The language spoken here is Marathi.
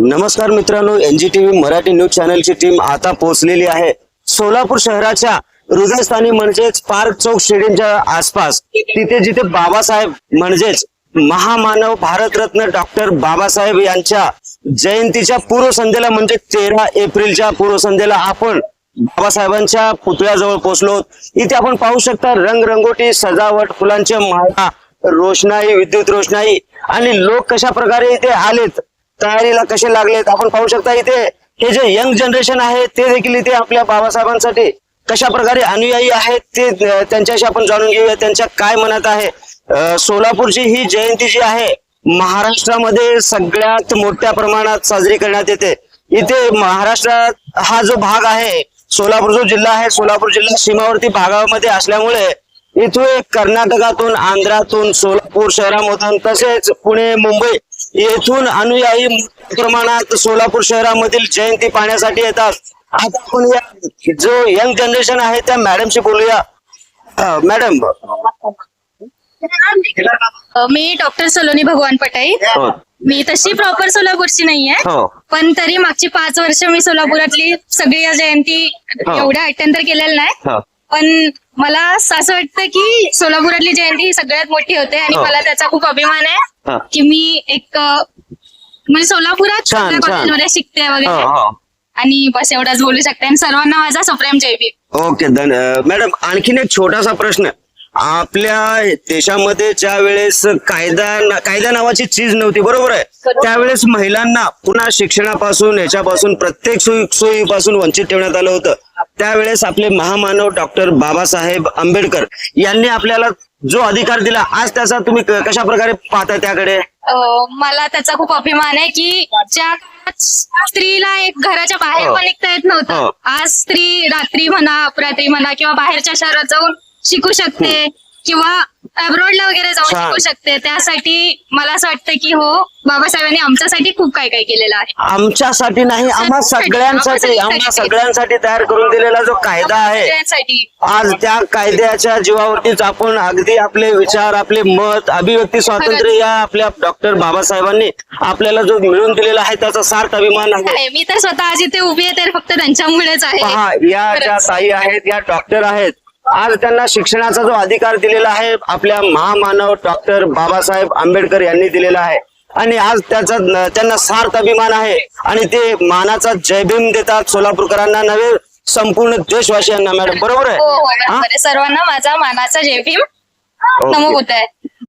नमस्कार मित्रांनो, NGTV मराठी न्यूज चॅनलची टीम आता पोहोचलेली आहे सोलापूर शहराच्या हृदयस्थानी म्हणजेच पार्क चौक स्टेडियमच्या आसपास। तिथे जिथे बाबासाहेब म्हणजेच महामानव भारतरत्न डॉक्टर बाबासाहेब यांच्या जयंतीच्या पूर्वसंध्येला म्हणजे 13 एप्रिलच्या पूर्वसंध्येला आपण बाबासाहेबांच्या पुतळ्याजवळ पोहोचलो। इथे आपण पाहू शकता रंगरंगोटी, सजावट, फुलांच्या माळा, रोषणाई, विद्युत रोषणाई आणि लोक कशा प्रकारे इथे आलेत, तयारीला कसे लागलेत आपण पाहू शकता। इथे हे जे यंग जनरेशन आहे ते देखील इथे आपल्या बाबासाहेबांसाठी कशा प्रकारे अनुयायी आहेत ते त्यांच्याशी आपण जाणून घेऊया, त्यांच्या काय मनात आहे। सोलापूरची ही जयंती जी आहे महाराष्ट्रामध्ये सगळ्यात मोठ्या प्रमाणात साजरी करण्यात येते। इथे महाराष्ट्रात हा जो भाग आहे, सोलापूर जो जिल्हा आहे, सोलापूर जिल्हा सीमावर्ती भागामध्ये असल्यामुळे इथे कर्नाटकातून, आंध्रातून, सोलापूर शहरामधून तसेच पुणे, मुंबई येथून अनुयायी मोठ्या प्रमाणात सोलापूर शहरामधील जयंती पाहण्यासाठी येतात। आता आपण या जो यंग जनरेशन आहे त्या मॅडमशी बोलूया। मॅडम, मी डॉक्टर सलोनी भगवान पटाई। मी तशी प्रॉपर सोलापूरची नाहीये, पण तरी मागची 5 वर्ष मी सोलापुरातली सगळी जयंती एवढ्या अटेंड तर केलेल्या नाही, पण मला असं वाटतं की सोलापुरातली जयंती ही सगळ्यात मोठी होते आणि मला त्याचा खूप अभिमान आहे की मी एक म्हणजे सोलापुरात कॉलेजमध्ये शिकते वगैरे। आणि बस एवढाच बोलू शकते आणि सर्वांना माझा सप्रेम जय भीम। ओके, मॅडम आणखीन एक छोटासा प्रश्न। आपल्या देशामध्ये ज्या वेळेस कायदा नावाची चीज नव्हती, बरोबर आहे, त्यावेळेस महिलांना पुन्हा शिक्षणापासून याच्यापासून प्रत्येक सोयीपासून वंचित ठेवण्यात आलं होतं। त्यावेळेस आपले महामानव डॉक्टर बाबासाहेब आंबेडकर यांनी आपल्याला जो अधिकार दिला, आज त्याचा तुम्ही कशा प्रकारे पाहता त्याकडे? मला त्याचा खूप अभिमान आहे की ज्या स्त्रीला एक घराच्या बाहेर पण निघता येत नव्हतं, आज स्त्री रात्री म्हणा, अपरात्री म्हणा किंवा बाहेरच्या शहरात जाऊन शिकू शकते किंवा अब्रॉडला वगैरे जाऊन शिकू शकते। त्यासाठी मला असं वाटतं की हो, बाबासाहेबांनी आमच्यासाठी खूप काय काय केलेलं आहे। आमच्यासाठी नाही, आम्हा सगळ्यांसाठी तयार करून दिलेला जो कायदा आहे, आज त्या कायद्याच्या जीवावरतीच आपण अगदी आपले विचार, आपले मत, अभिव्यक्ती स्वातंत्र्य या आपल्या डॉक्टर बाबासाहेबांनी आपल्याला जो मिळवून दिलेला आहे त्याचा सार्थ अभिमान आहे। मी तर स्वतः आज इथे उभी आहे तर फक्त त्यांच्यामुळेच आहे। पहा, या ज्या ताई आहेत, या डॉक्टर आहेत, आज त्यांना शिक्षणाचा जो अधिकार दिलेला आहे आपल्या महामानव डॉक्टर बाबासाहेब आंबेडकर यांनी दिलेला आहे आणि आज त्याचा त्यांना सार्थ अभिमान आहे आणि ते मानाचा जय भीम देतात सोलापूरकरांना नव्हे, संपूर्ण देशवासियांना। मॅडम बरोबर आहे? सर्वांना माझा मानाचा जय भीम नमो होत आहे।